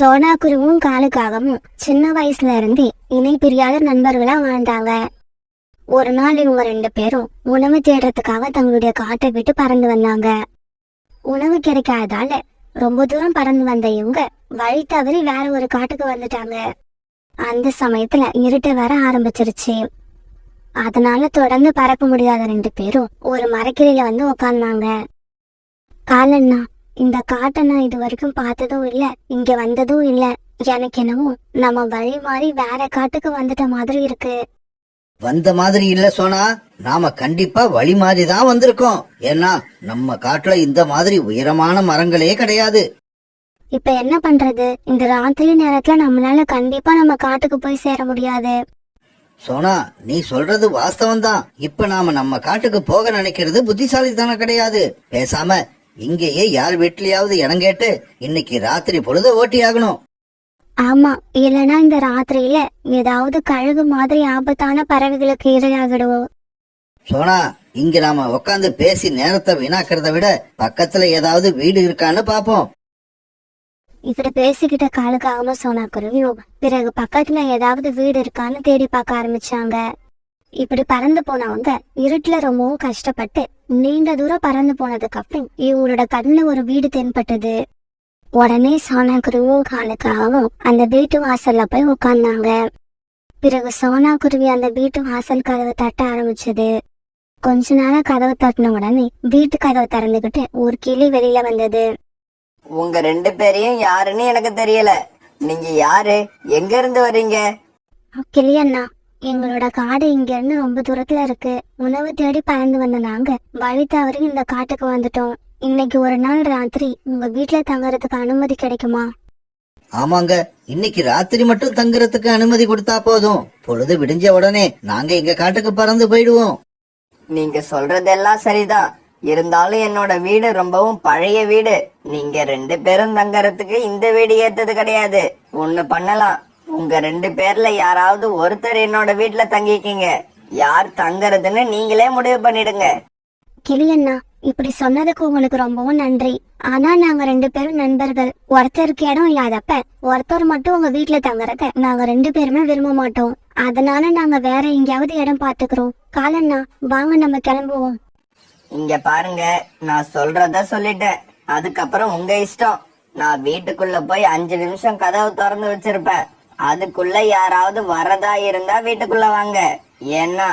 சோனா குருவும் காலுக்காகவும் சின்ன வயசுல இருந்தே இணை பிரியாத நண்பர்களா வாழ்ந்தாங்க. ஒரு நாள் இவங்க 2 பேரும் உணவு தேடுறதுக்காக தங்களுடைய காட்டை விட்டு பறந்து வந்தாங்க. உணவு கிடைக்காததால ரொம்ப தூரம் பறந்து வந்த இவங்க வழி தவறி வேற ஒரு காட்டுக்கு வந்துட்டாங்க. அந்த சமயத்துல இருட்ட வர ஆரம்பிச்சிருச்சு. அதனால தொடர்ந்து பறக்க முடியாத 2 பேரும் ஒரு மரக்கிளையில வந்து உக்காந்தாங்க. காலண்ணா, இந்த காட்டை நான் இது வரைக்கும் பார்த்ததும் இல்ல, இங்க வந்ததும் இல்ல. எனக்கு என்னவோ நம்ம வழி மாறி வேற காட்டுக்கு வந்துட்ட மாதிரி இருக்கு. வந்த மாதிரி இல்ல சோனா, நாம கண்டிப்பா வழி மாறிதான் வந்திருக்கோம். ஏன்னா நம்ம காட்டுல இந்த மாதிரி உயரமான மரங்களே கிடையாது. இப்ப என்ன பண்றது? இந்த ராத்திரி நேரத்துல நம்மளால கண்டிப்பா நம்ம காட்டுக்கு போய் சேர முடியாது. சோனா, நீ சொல்றது வாஸ்தவம் தான். இப்ப நாம நம்ம காட்டுக்கு போக நினைக்கிறது புத்திசாலித்தனம் கிடையாது. பேசாம இங்கேயே யார் வீட்லயாவது இடம் கேட்டு இன்னைக்கு ராத்திரி பொழுத ஓட்டி ஆகணும். ஆமா, இல்லைன்னா இந்த ராத்திரியில ஏதாவது கழுகு மாதிரி ஆபத்தான பறவைகளுக்கு இரையாகிடுவோம். சோனா, இங்க நாம உட்காந்து பேசி நேரத்தை வீணாக்கிறத விட பக்கத்துல ஏதாவது வீடு இருக்கான்னு பாப்போம். இப்படி பேசிக்கிட்ட காலுக்காகவும் சோனா குருவியும் பிறகு பக்கத்துல ஏதாவது வீடு இருக்கான்னு தேடி பார்க்க ஆரம்பிச்சாங்க. இப்படி பறந்து போனவங்க இருட்டுல ரொம்பவும் கஷ்டப்பட்டு நீண்ட தூரம் பறந்து போனதுக்கு அப்புறம் இவங்களோட கண்ணுல ஒரு வீடு தென்பட்டது. உடனே சோனா குருவியும் காலுக்காகவும் அந்த வீட்டு வாசல்ல போய் உட்கார்ந்தாங்க. பிறகு சோனா குருவி அந்த வீட்டு வாசல் கதவை தட்ட ஆரம்பிச்சது. கொஞ்ச நேரம் கதவை தட்டின உடனே வீட்டு கதவை திறந்துகிட்டு ஒரு கிளி வெளியில வந்தது. உங்க 2 பேரையும் யாருன்னு எனக்கு தெரியல. நீங்க யாரு? எங்க இருந்து வர்றீங்க? கிளியண்ணா, எங்களோட காடு இங்க இருந்து ரொம்ப தூரத்துல இருக்கு. உணவு தேடி பறந்து வந்த நாங்க வழி தவறி இந்த காட்டுக்கு வந்துட்டோம். இன்னைக்கு ஒரு நாள் ராத்திரி உங்க வீட்டுல தங்கறதுக்கு அனுமதி கிடைக்குமா? ஆமாங்க, இன்னைக்கு ராத்திரி மட்டும் தங்குறதுக்கு அனுமதி கொடுத்தா போதும். பொழுது விடிஞ்ச உடனே நாங்க எங்க காட்டுக்கு பறந்து போயிடுவோம். நீங்க சொல்றதெல்லாம் சரிதான். இருந்தாலும் என்னோட வீடு ரொம்பவும் பழைய வீடு. நீங்க 2 பேரும் தங்கறதுக்கு இந்த வீடு ஏத்தது கிடையாது. ஒண்ணு பண்ணலாம், உங்க 2 பேர்ல யாராவது ஒருத்தர் என்னோட வீட்டுல தங்கிக்கிங்க. யார் தங்கறதுன்னு நீங்களே முடிவு பண்ணிடுங்க. கிளியண்ணா, இப்படி சொன்னதுக்கு உங்களுக்கு ரொம்பவும் நன்றி. ஆனா நாங்க 2 பேரும் நண்பர்கள். ஒருத்தருக்கு இடம் இல்லாதப்ப ஒருத்தர் மட்டும் உங்க வீட்டுல தங்கறத நாங்க 2 பேருமே விரும்ப மாட்டோம். அதனால நாங்க வேற எங்கேயாவது இடம் பாத்துக்கிறோம். காலண்ணா, வாங்க நம்ம கிளம்புவோம். இங்க பாருங்க, நான் சொல்றத சொல்லிட்டேன். அதுக்கப்புறம் உங்க இஷ்டம். நான் வீட்டுக்குள்ள போய் 5 நிமிஷம் கதவு திறந்து வச்சிருப்பேன். அதுக்குள்ள யாராவது வரதா இருந்தா வீட்டுக்குள்ள வாங்க. ஏன்னா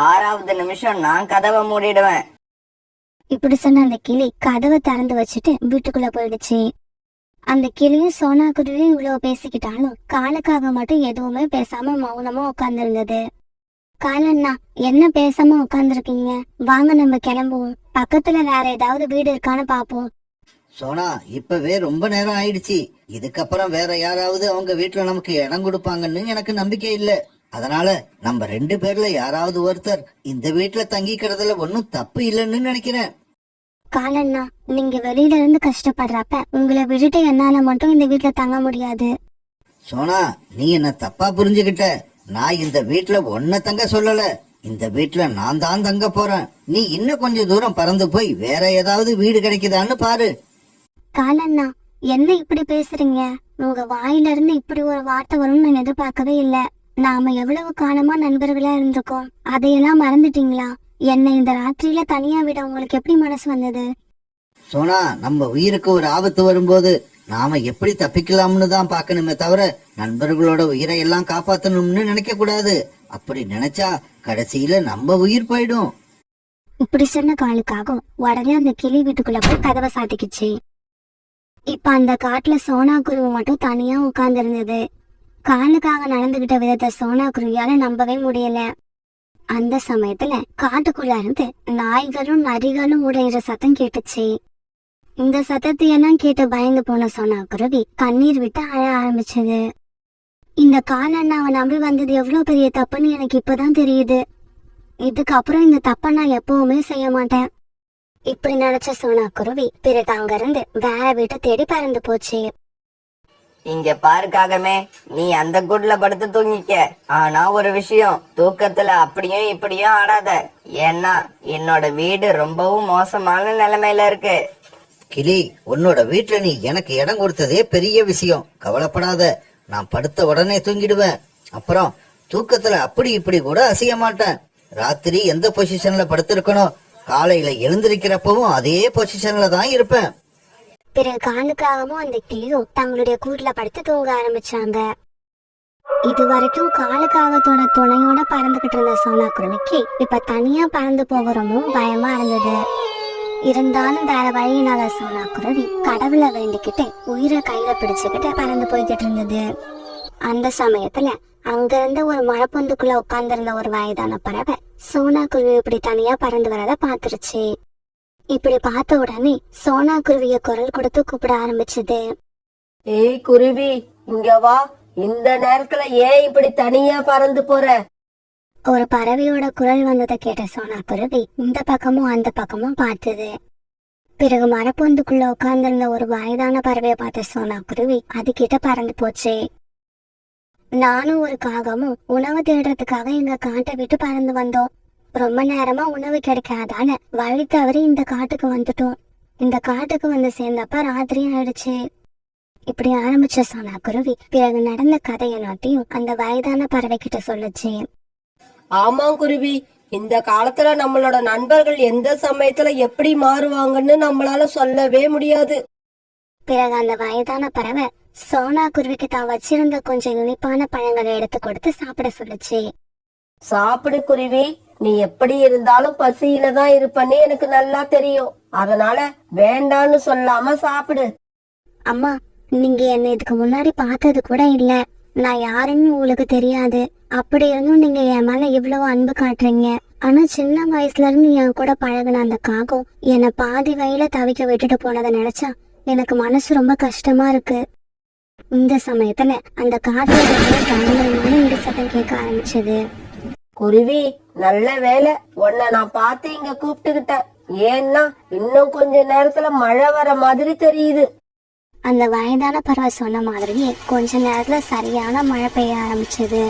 6வது நிமிஷம் நான் கதவை மூடிடுவேன். இப்படி சொன்ன அந்த கிளி கதவை திறந்து வச்சுட்டு வீட்டுக்குள்ள போயிடுச்சு. அந்த கிளியும் சோனா குருவியும் இவ்வளவு பேசிக்கிட்டாலும் காலுக்காக மட்டும் எதுவுமே பேசாம மௌனமா உட்கார்ந்து. காலண்ணா, என்ன பேசாம உட்கார்ந்துருக்கீங்க? வாங்க நம்ம கிளம்புவோம். பக்கத்துல வேற ஏதாவது வீடு இருக்கான்னு பாப்போம். சோனா, இப்பவே ரொம்ப நேரம் ஆயிடுச்சு. இதுக்கப்புறம் வேற யாராவது அவங்க வீட்டுல நமக்கு இடம் கொடுப்பாங்கன்னு எனக்கு நம்பிக்கை இல்ல. அதனால நம்ம 2 பேர்ல யாராவது ஒருத்தர் இந்த வீட்டுல தங்கிக்கிறதுல ஒன்னும் தப்பு இல்லைன்னு நினைக்கிறேன். காலண்ணா, நீங்க வெளியில இருந்து கஷ்டப்படுறப்ப உங்களை விட்டுட்டு என்னால மட்டும் இந்த வீட்டுல தங்க முடியாது. சோனா, நீ என்ன தப்பா புரிஞ்சுகிட்ட. நான் இந்த வீட்டுல ஒன்ன தங்க சொல்லல. இந்த வீட்டுல நான் தான் தங்க போறேன். நீ இன்னும் கொஞ்சம் தூரம் பறந்து போய் வேற ஏதாவது வீடு கிடைக்குதான்னு பாரு. காலண்ணா, என்ன இப்படி பேசுறீங்க? உங்க வாயில இருந்து இப்படி ஒரு வார்த்தை வரும்னு நான் எதிர்பார்க்கவே இல்ல. நாம எவ்வளவு காலமா நண்பர்களா இருந்திருக்கோம். அதையெல்லாம் மறந்துட்டீங்களா? என்ன இந்த ராத்திரியில தனியா விட உங்களுக்கு எப்படி மனசு வந்தது? சோனா, நம்ம உயிருக்கு ஒரு ஆபத்து வரும்போது நாம எப்படி தப்பிக்கலாம்னு தான் பாக்கணுமே தவிர நண்பர்களோட உயிரை எல்லாம் காப்பாத்தணும்னு நினைக்க கூடாது. அப்படி நினைச்சா கடைசியில நம்ம உயிர் போயிடும். இப்படி சொன்ன காலுக்காக உடனே அந்த கிளி வீட்டுக்குள்ள போய் கதவை சாத்திக்கிச்சு. இப்ப அந்த காட்டுல சோனா குருவி மட்டும் தனியா உட்கார்ந்து இருந்தது. காலுக்காக நடந்துகிட்ட விதத்தை சோனா குருவியால நம்பவே முடியல. அந்த சமயத்துல காட்டுக்குள்ள இருந்து நாய்களும் நரிகளும் உடையிற சத்தம் கேட்டுச்சு. இந்த சத்தத்தையெல்லாம் கேட்டு பயந்து போன சோனா குருவி கண்ணீர் விட்டு அழ ஆரம்பிச்சது. இந்த காலண்ணாவை நம்பி வந்தது எவ்வளவு பெரிய தப்புன்னு எனக்கு இப்பதான் தெரியுது. இதுக்கப்புறம் இந்த தப்ப நான் எப்பவுமே செய்ய மாட்டேன். இப்படி நினைச்ச சோனா குருவி பிறகு அங்கிருந்து வேற வீட்டை தேடி பறந்து போச்சு. இங்க பாருக்காகமே, நீ அந்த கூட்டுல படுத்து தூங்கிக்க. ஆனா ஒரு விஷயம், தூக்கத்துல அப்படியும் இப்படியும் ஆடாத. ஏன்னா என்னோட வீடு ரொம்பவும் மோசமான நிலைமையில இருக்கு. கிளி, உன்னோட வீட்டுல நீ எனக்கு இடம் கொடுத்ததே பெரிய விஷயம். கவலைப்படாத, நான் படுத்த உடனே தூங்கிடுவேன். அப்புறம் தூக்கத்துல அப்படி இப்படி கூட அசைய மாட்டேன். ராத்திரி எந்த பொசிஷன்ல படுத்திருக்கணும், காலையில எழுந்திருக்கிறப்பவும் அதே பொசிஷன்ல தான் இருப்பேன். பிறகு காலுக்காகவும் அந்த கிளியும் தங்களுடைய கூட்டுல படுத்து தூங்க ஆரம்பிச்சாங்க. இது வரைக்கும் காலுக்காகத்தோட துணையோட பறந்துகிட்டு இருந்த சோனா குருவிக்கு இப்ப தனியா பறந்து போகிறோமும் பயமா இருந்தது. இருந்தாலும் வேற வழியினால சோனா குருவி கடவுளை வேண்டிக்கிட்டு உயிரை கையில பிடிச்சுக்கிட்டு பறந்து போய்கிட்டு இருந்தது. அந்த சமயத்துல அங்க இருந்த ஒரு மரப்பொந்துக்குள்ள உட்கார்ந்திருந்த ஒரு வயதான பறவை சோனா குருவி இப்படி தனியா பறந்து வரத பாத்துருச்சு. இப்படி பார்த்த உடனே சோனா குருவிய குரல் கொடுத்து கூப்பிட ஆரம்பிச்சது. ஏய் குருவி, இங்க வா. இந்த நேரத்துல ஏன் இப்படி தனியா பறந்து போற? ஒரு பறவையோட குரல் வந்ததை கேட்ட சோனா குருவி இந்த பக்கமும் அந்த பக்கமும் பார்த்தது. பிறகு மரப்பொந்துக்குள்ள உட்கார்ந்திருந்த ஒரு வயதான பறவையை பார்த்த சோனா குருவி அது கிட்ட பறந்து போச்சு. நானும் ஒரு காகமும் உணவு தேடுறதுக்காக எங்க காட்டை விட்டு பறந்து வந்தோம். ரொம்ப நேரமா உணவு கிடைக்காதால வழி தவறி இந்த காட்டுக்கு வந்துட்டோம். இந்த காட்டுக்கு வந்து சேர்ந்தப்ப ராத்திரி ஆயிடுச்சு. இப்படி ஆரம்பிச்ச சோனா குருவி பிறகு நடந்த கதையை நாட்டியும் அந்த வயதான பறவை கிட்ட சொல்லுச்சு. ஆமா குருவி, இந்த காலத்துல நம்மளோட நண்பர்கள் எந்த சமயத்துல எப்படி மாறுவாங்கன்னு நம்மளால சொல்லவே முடியாது. பிறகு அந்த வயதான பறவை சோனா குருவிக்கு தான் வச்சிருந்த கொஞ்சம் இனிப்பான பழங்களை எடுத்து கொடுத்து சாப்பிட சொல்லுச்சு. சாப்பிடு குருவி, நீ எப்படி இருந்தாலும் பசியில தான் இருப்பன்னு எனக்கு நல்லா தெரியும். அதனால வேண்டான்னு சொல்லாம சாப்பிடு. அம்மா, நீங்க என்ன இதுக்கு முன்னாடி பார்த்தது கூட இல்ல. நான் யாருன்னு உங்களுக்கு தெரியாது. அப்படி இருந்தும் நீங்க என் மேல இவ்வளவு அன்பு காட்டுறீங்க. ஆனா சின்ன வயசுல இருந்து என் கூட பழகுன அந்த காகம் என்னை பாதி வயல தவிக்க விட்டுட்டு போனதை நினைச்சா எனக்கு மனசு ரொம்ப கஷ்டமா இருக்கு. இந்த சமயத்துல அந்த காட்டுல பயங்கரமான இடி சத்தம் கேட்க ஆரம்பிச்சது. குருவி, நல்ல வேலை உன்னை நான் பார்த்து இங்க கூப்பிட்டுக்கிட்டேன். ஏன்னா இன்னும் கொஞ்ச நேரத்துல மழை வர மாதிரி தெரியுது. அந்த வயதான பறவை சொன்ன மாதிரியே கொஞ்ச நேரத்துல சரியான மழை பெய்ய ஆரம்பிச்சது.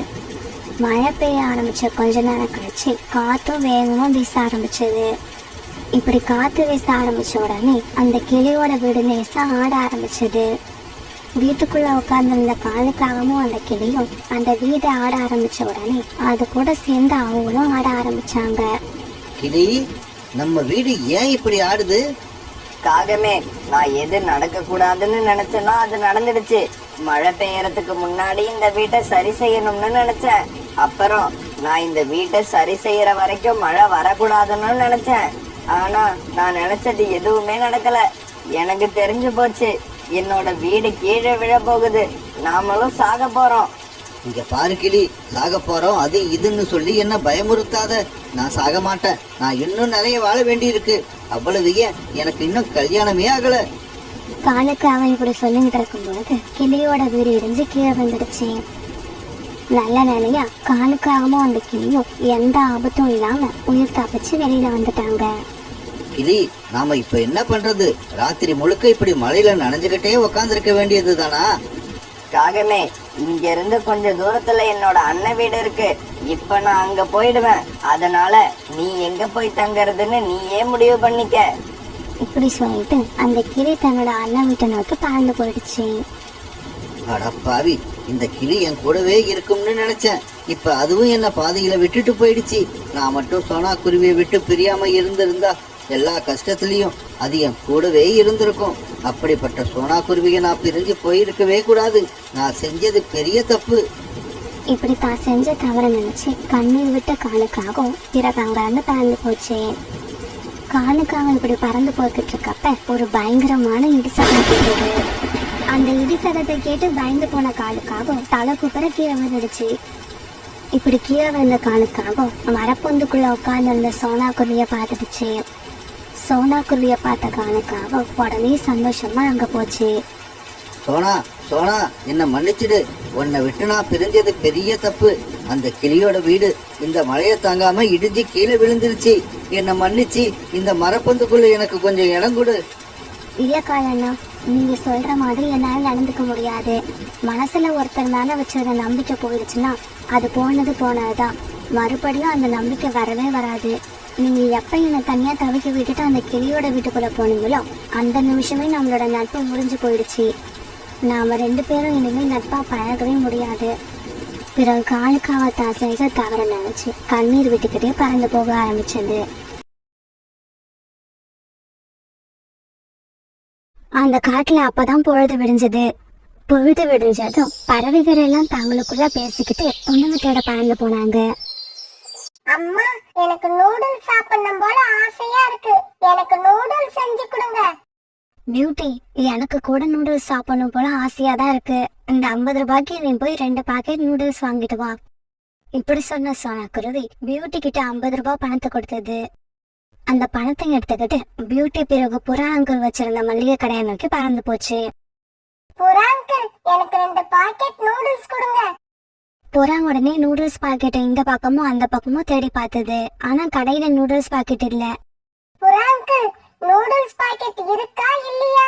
மழை பெய்ய ஆரம்பிச்ச கொஞ்ச நேரம் கழிச்சு காத்தும் வேகமா வீச ஆரம்பிச்சது. இப்படி காத்து வீச ஆரம்பிச்ச உடனே அந்த கிளியோட வீடு லேசா ஆட ஆரம்பிச்சது. வீட்டுக்குள்ள உட்கார்ந்திருந்த காலுக்காகவும் அந்த கிளியும் அந்த வீட்டை ஆட ஆரம்பிச்ச உடனே அது கூட சேர்ந்து அவங்களும் ஆட ஆரம்பிச்சாங்க. கிளி, நம்ம வீடு ஏன் இப்படி ஆடுது? காகமே, நான் எது நடக்க கூடாதுன்னு நினைச்சேனோ அது நடந்துடுச்சு. மழை பெய்யறதுக்கு முன்னாடி இந்த வீட்டை சரி செய்யணும்னு நினைச்சேன். அப்புறம் நான் இந்த வீட்டை சரி செய்யற வரைக்கும் மழை வரக்கூடாதுன்னு நினைச்சேன். ஆனா நான் நினைச்சது எதுவுமே நடக்கல. எனக்கு தெரிஞ்சு போச்சு, என்னோட வீடு கீழே விழ போகுது. நாமளும் சாக போறோம். இங்க பாரு கிளி, சாக போறோம் அது இதுன்னு சொல்லி என்ன பயமுறுத்தாத. நான் சாக மாட்டேன். நான் இன்னும் நிறைய வாழ வேண்டி இருக்கு. அவ்வளவு ஏன், எனக்கு இன்னும் கல்யாணமே ஆகல. காலுக்கு அவன் இப்படி சொல்லிட்டு இருக்கும்போது கிளியோட வீடு இடிஞ்சு கீழே வந்துடுச்சு. நல்ல நிலையா காலுக்காகவும் அந்த கிளியும் எந்த ஆபத்தும் இல்லாம உயிர் தப்பிச்சு வெளியில வந்துட்டாங்க. கிளி, நாம இப்ப என்ன பண்றது? ராத்திரி முழுக்க இப்படி மழையில நனைஞ்சுகிட்டே உக்காந்து இருக்க வேண்டியது தானா? காகமே, இங்க இருந்து கொஞ்ச தூரத்துல என்னோட அண்ணன் வீடு இருக்கு. இப்ப நான் அங்க போயிடுவேன். அதனால நீ எங்க போய் தங்கறதுன்னு நீயே முடிவு பண்ணிக்க. இப்படி சொல்லிட்டு அந்த கிளி தன்னோட அண்ணன் வீட்டை நோக்கி பறந்து போயிடுச்சு. அடப்பாவி, இந்த கிளி என் கூடவே இருக்கும்னு நினைச்சேன். இப்ப அதுவும் என்ன பாதையில விட்டுட்டு போயிடுச்சு. நான் மட்டும் சோனா குருவியை விட்டு பிரியாம இருந்திருந்தா எல்லா கஷ்டத்துலயும் அது என் கூடவே இருந்திருக்கும். அப்படிப்பட்ட சோனா குருவியை நான் பிரிஞ்சு போயிருக்கவே கூடாது. நான் செஞ்சது பெரிய தப்பு. இப்படி தான் செஞ்ச தவற நினைச்சு கண்ணீர் விட்ட காலுக்காகவும் பிறகு அங்கிருந்து பறந்து போச்சு. காலுக்காக இப்படி பறந்து போய்கிட்டு இருக்கப்ப ஒரு பயங்கரமான இடிசத்தம் கேட்டது. அந்த இடிசத்தத்தை கேட்டு பயந்து போன காலுக்காகவும் தலை குப்புற கீழே வந்துடுச்சு. இப்படி கீழே வந்த காலுக்காகவும் மரப்பொந்துக்குள்ள உட்கார்ந்து சோனா குருவியை பார்த்துடுச்சு. சோனா குருவியை பார்த்த காலுக்காகவும் உடனே சந்தோஷமா அங்க போச்சு. சோனா, சோனா, என்ன மன்னிச்சிடு. உன்னை விட்டு நான் பிரிஞ்சது பெரிய தப்பு. அந்த கிளியோட வீடு இந்த மழையை தாங்காம இடிஞ்சு கீழே விழுந்துருச்சு. என்னை மன்னிச்சு இந்த மரப்பந்துக்குள்ள எனக்கு கொஞ்சம் இடம் கொடு. இல்ல காலண்ணா, நீங்க சொல்ற மாதிரி என்னால நடந்துக்க முடியாது. மனசுல ஒருத்தர் மேல வச்சிருந்த நம்பிக்கை போயிடுச்சுன்னா அது போனது போனதுதான். மறுபடியும் அந்த நம்பிக்கை வரவே வராது. நீங்க எப்ப என்னை தனியா தவிக்க விட்டுட்டு அந்த கிளியோட வீட்டுக்குள்ள போனீங்களோ அந்த நிமிஷமே நம்மளோட நட்பு முடிஞ்சு போயிடுச்சு. நாம 2 பேரும் இனிமேல் நட்பா பழகவே முடியாது. பிறகு காலுக்காக தான் செஞ்ச தவற நினைச்சு கண்ணீர் விட்டுக்கிட்டே பறந்து போக ஆரம்பிச்சது. அந்த காட்டுல அப்பதான் பொழுது விடிஞ்சது. பொழுது விடிஞ்சதும் பறவைகள் எல்லாம் தங்களுக்குள்ள பேசிக்கிட்டு உணவு தேட பறந்து போனாங்க. அம்மா, எனக்கு நூடுல்ஸ் சாப்பிடணும் போல ஆசையா இருக்கு. எனக்கு நூடுல்ஸ் செஞ்சு கொடுங்க. பியூட்டி, எனக்கு கூட நூடுல்ஸ் சாப்பிடணும் போல ஆசையா தான் இருக்கு. இந்த 50 ரூபாய்க்கு நீ போய் 2 பாக்கெட் நூடுல்ஸ் வாங்கிட்டு வா. இப்படி சொன்ன சோனா குருவி பியூட்டி கிட்ட 50 ரூபாய் பணத்தை கொடுத்தது. அந்த பணத்தை எடுத்துக்கிட்டு பியூட்டி பிறகு புறா அங்கிள் வச்சிருந்த மளிகை கடையை நோக்கி பறந்து போச்சு. புறா அங்கிள், எனக்கு 2 பாக்கெட் நூடுல்ஸ் கொடுங்க. புறா உடனே நூடுல்ஸ் பாக்கெட்டை இந்த பக்கமும் அந்த பக்கமும் தேடி பார்த்தது. ஆனா கடையில நூடுல்ஸ் பாக்கெட் இல்ல. புறா அங்கிள், நூடுல்ஸ் பாக்கெட் இருக்கா இல்லையா?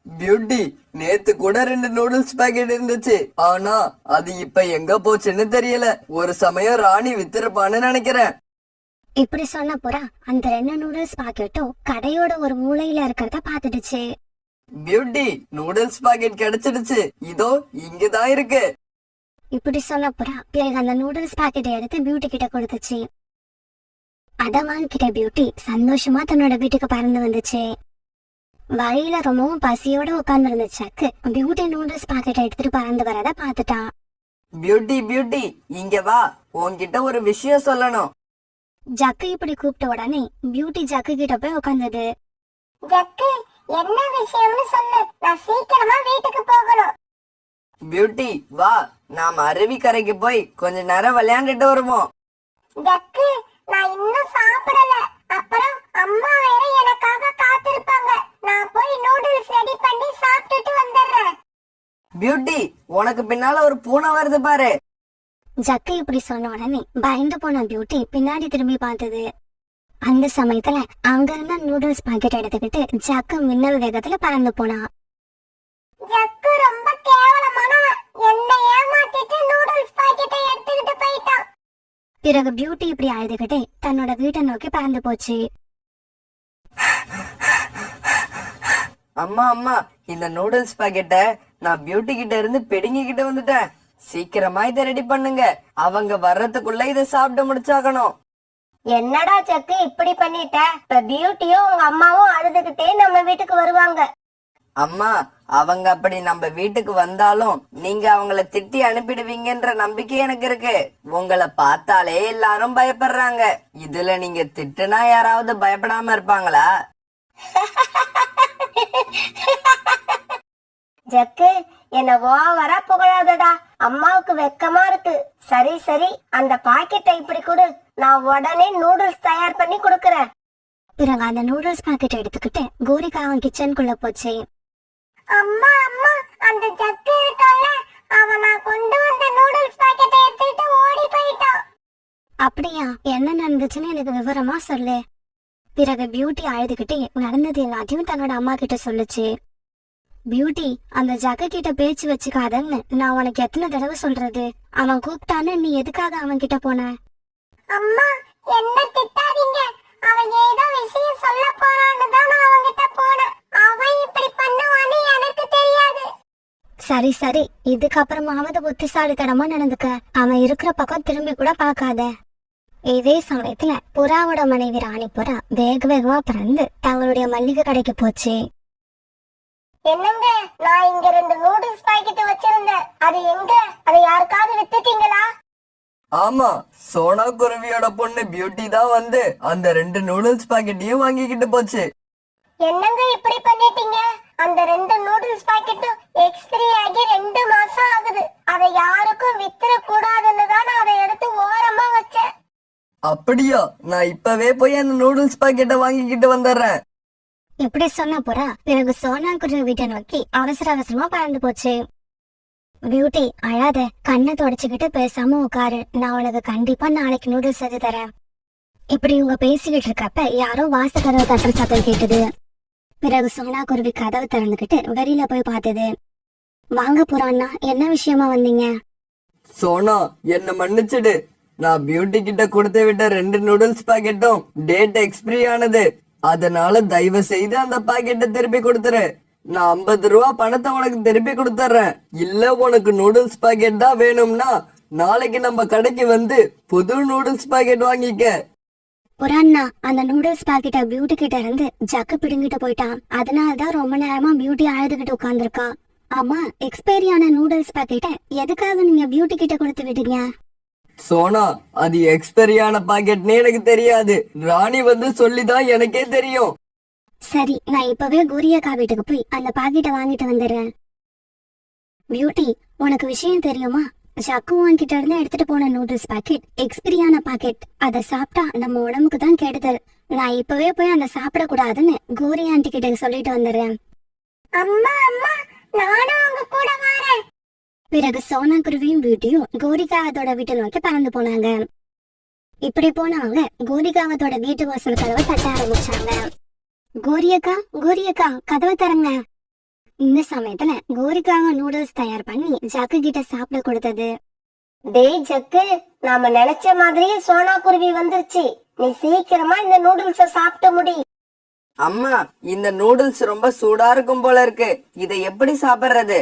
பியூட்டி, நேத்து கூட 2 நூடுல்ஸ் பாக்கெட் இருந்துச்சு. ஆனா அது இப்ப எங்க போச்சுன்னு தெரியல. ஒரு சமயம் ராணி வித்திருப்பான்னு நினைக்கிறேன். இப்படி சொன்ன புறா அந்த 2 நூடுல்ஸ் பாக்கெட்டும் கடையோட ஒரு மூலையில இருக்கிறத பாத்துடுச்சு. பியூட்டி, நூடுல்ஸ் பாக்கெட் கிடைச்சிடுச்சு. இதோ இங்கதான் இருக்கு. இப்படி சொன்ன புறா பிறகு அந்த நூடுல்ஸ் பாக்கெட்டை எடுத்து பியூட்டி கிட்ட கொடுத்துச்சு. அத வாங்கிட்ட பியூட்டி சந்தோஷமா தன்னோட வீட்டுக்கு பறந்து வந்துச்சு. வழியில ரொம்பவும் பசியோட உட்கார்ந்து இருந்த சக்கு பியூட்டி நூடுல்ஸ் பாக்கெட்டை எடுத்துட்டு பறந்து வரத பாத்துட்டான். பியூட்டி பியூட்டி, இங்க வா, உன்கிட்ட ஒரு விஷயம் சொல்லணும். ஜக்கு இப்படி கூப்பிட்ட உடனே பியூட்டி ஜக்கு கிட்ட போய் உட்கார்ந்தது. ஜக்கு, என்ன விஷயம்னு சொல்லு. நான் சீக்கிரமா வீட்டுக்கு போகணும். பியூட்டி வா, நாம அருவிக்கரைக்கு போய் கொஞ்ச நேரம் விளையாண்டுட்டு வருவோம். ஜக்கு, நான் இன்னும் சாப்பிடல. அப்புறம் அம்மா வேற எனக்காக காத்திருப்பாங்க. நான் போய் நூடுல்ஸ் ரெடி பண்ணி சாப்பிட்டுட்டு வந்துடுறேன். பியூட்டி, உனக்கு பின்னால ஒரு பூனை வருது பாரு. ஜக்கு இப்படி சொன்ன உடனே பயந்து போன பியூட்டி பின்னாடி திரும்பி பார்த்தது. அந்த சமயத்துல அங்க இருந்த நூடுல்ஸ் பாக்கெட் எடுத்துக்கிட்டு ஜக்கு மின்னல் வேகத்துல பறந்து போனா. ஜக்கு ரொம்ப கேவலமானவன். என்னை ஏமாத்திட்டு நூடுல்ஸ் பாக்கெட்டை எடுத்துக்கிட்டு போயிட்டான். பிறகு பியூட்டி இப்படி அழுதுகிட்டே தன்னோட வீட்டை நோக்கி பறந்து போச்சு. அம்மா அம்மா, இந்த நூடுல்ஸ் பாக்கெட்ட நான் பியூட்டி கிட்ட இருந்து பிடுங்கிக்கிட்டு வந்துட்டேன். சீக்கிரமா இதை ரெடி பண்ணுங்க. அவங்க வர்றதுக்குள்ள இதை சாப்பிட்டு முடிச்சாகணும். என்னடா ஜக்கு இப்படி பண்ணிட்ட? இப்ப பியூட்டியும் உங்க அம்மாவும் அழுதுகிட்டே நம்ம வீட்டுக்கு வருவாங்க. அம்மா, அவங்க அப்படி நம்ம வீட்டுக்கு வந்தாலும் நீங்க அவங்கள திட்டி அனுப்பிடுவீங்கன்ற நம்பிக்கை எனக்கு இருக்கு. உங்களை பார்த்தாலே எல்லாரும் பயப்படுறாங்க. இதுல நீங்க திட்டுனா யாராவது பயப்படாம இருப்பாங்களா? ஜக்கு, என்ன ஓவரா புகழாதடா. அம்மாவுக்கு வெக்கமா இருக்கு. சரி சரி, அந்த பாக்கெட்டை இப்படி கொடு. நான் உடனே நூடுல்ஸ் தயார் பண்ணி கொடுக்கறேன். பிறகு அந்த நூடுல்ஸ் பாக்கெட் எடுத்துக்கிட்டு கோரிக்கா அவன் கிச்சனுக்குள்ள போச்சு. அம்மா அம்மா, அந்த ஜக்கு இருக்கான்ல, அவன் நான் கொண்டு வந்த நூடுல்ஸ் பாக்கெட்டை எடுத்துட்டு ஓடி போயிட்டான். அப்படியா, என்ன நடந்துச்சுன்னு எனக்கு விவரமா சொல்லு. பிறகு பியூட்டி அழுதுகிட்டே நடந்தது எல்லாத்தையும் தன்னோட அம்மா கிட்ட சொல்லுச்சு. பியூட்டி, அந்த ஜக்கு கிட்ட பேச்சு வச்சுக்காதன்னு நான் உனக்கு எத்தனை தடவை சொல்றது? அவன் கூப்பிட்டான்னு நீ எதுக்காக அவன் கிட்ட போன? அம்மா, என்ன திட்டாதீங்க. அவன் ஏதோ விஷயம் சொல்ல போறான்னு தான் நான் அவன்கிட்ட போனேன். அவன் இப்படி பண்ணுவான்னு எனக்கு தெரியாது. சரி சரி, இதுக்கப்புறமாவது புத்திசாலித்தனமா நடந்துக்க. அவன் இருக்கிற பக்கம் திரும்பி கூட பார்க்காத. இதே சமயத்துல புறாவோட மனைவி ராணி புறா வேக வேகமா பறந்து தங்களுடைய மல்லிகை கடைக்கு போச்சு. என்னங்க, நான் இங்க 2 நூடுல்ஸ் பாக்கெட் வச்சிருந்தேன். அது எங்க? அதை யாருக்காவது வித்துட்டீங்களா? ஆமா, சோனா குருவியோட பொண்ணு பியூட்டி தான் வந்து அந்த 2 நூடுல்ஸ் பாக்கெட்டையும் வாங்கிக்கிட்டு போச்சு. என்னங்க இப்படி பண்ணிட்டீங்க? அந்த 2 நூடுல்ஸ் பாக்கெட்டும் எக்ஸ்பிரி ஆகி 2 மாசம் ஆகுது. அதை யாருக்கும் வித்துற கூடாதுன்னு தான் நான் அதை எடுத்து ஓரமா வச்சேன். அப்படியா? நான் இப்பவே போய் அந்த நூடுல்ஸ் பாக்கெட்டை வாங்கிக்கிட்டு வந்துடுறேன். இப்படி சொன்ன புறா பிறகு சோனா குருவி வீட்டை நோக்கி அவசர அவசரமா பறந்து போச்சு. பியூட்டி, அழாத, கண்ணை தொடச்சுக்கிட்டு பேசாம உட்காரு. நான் உனக்கு கண்டிப்பா நாளைக்கு நூடுல்ஸ் செஞ்சு தரேன். இப்படி இவங்க பேசிக்கிட்டு இருக்கப்ப யாரோ வாச கதவை தட்டுற சத்தம் கேட்டது. பிறகு சோனா குருவி கதவை திறந்துகிட்டு வெளியில போய் பார்த்தது. வாங்க புறாண்ணா, என்ன விஷயமா வந்தீங்க? சோனா, என்ன மன்னிச்சிடு. நான் பியூட்டி கிட்ட கொடுத்து விட்ட 2 நூடுல்ஸ் பாக்கெட்டும் டேட் எக்ஸ்பிரி ஆனது. அதனால தயவு செய்து அந்த பாக்கெட்டை திருப்பி கொடுத்துரு. நான் 50 ரூபா பணத்தை உனக்கு திருப்பி கொடுத்துறேன். இல்ல உனக்கு நூடுல்ஸ் பாக்கெட் தான் வேணும்னா நாளைக்கு நம்ம கடைக்கு வந்து புது நூடுல்ஸ் பாக்கெட் வாங்கிக்க. புறாண்ணா அந்த நூடுல்ஸ் பாக்கெட்ட பியூட்டி கிட்ட இருந்து ஜக்கு பிடுங்கிட்டு போயிட்டான். அதனாலதான் ரொம்ப நேரமா பியூட்டி அழுதுகிட்டு உட்கார்ந்துருக்கா. ஆமா, எக்ஸ்பைரியான நூடுல்ஸ் பாக்கெட்ட எதுக்காக நீங்க பியூட்டி கிட்ட கொடுத்து விட்டீங்க? சோனா, அது எக்ஸ்பைரியான பாக்கெட்னே எனக்கு தெரியாது. ராணி வந்து சொல்லிதான் எனக்கே தெரியும். சரி, நான் இப்பவே கோரியக்கா வீட்டுக்கு போய் அந்த பாக்கெட்டை வாங்கிட்டு வந்துடுறேன். பியூட்டி, உனக்கு விஷயம் தெரியுமா? ஜக்குவான் கிட்ட இருந்து எடுத்துட்டு போன நூடுல்ஸ் பாக்கெட் எக்ஸ்பிரியான பாக்கெட். அதை சாப்பிட்டா நம்ம உடம்புக்கு தான் கெடுதல். நான் இப்பவே போய் அந்த சாப்பிட கூடாதுன்னு கோரி ஆண்டி கிட்ட சொல்லிட்டு வந்துடுறேன். அம்மா அம்மா, நானும் உங்க கூட வரேன். பிறகு சோனா குருவியும் பியூட்டியும் கோரிகாவத்தோட வீட்டை நோக்கி பறந்து போனாங்க. இப்படி போனவங்க கோரிகாவத்தோட வீட்டு வாசல் கதவை தட்ட ஆரம்பிச்சாங்க. கோரியக்கா, கோரியக்கா, கதவை தரங்க. இந்த சமயத்துல கோரிக்காக நூடுல்ஸ் தயார் பண்ணி ஜக்கு கிட்ட சாப்பிட கொடுத்தது. டேய் ஜக்கு, நாம நினைச்ச மாதிரியே சோனா குருவி வந்துருச்சு. நீ சீக்கிரமா இந்த நூடுல்ஸ சாப்பிட்டு முடி. அம்மா, இந்த நூடுல்ஸ் ரொம்ப சூடா இருக்கும் போல இருக்கு. இதை எப்படி சாப்பிடுறது?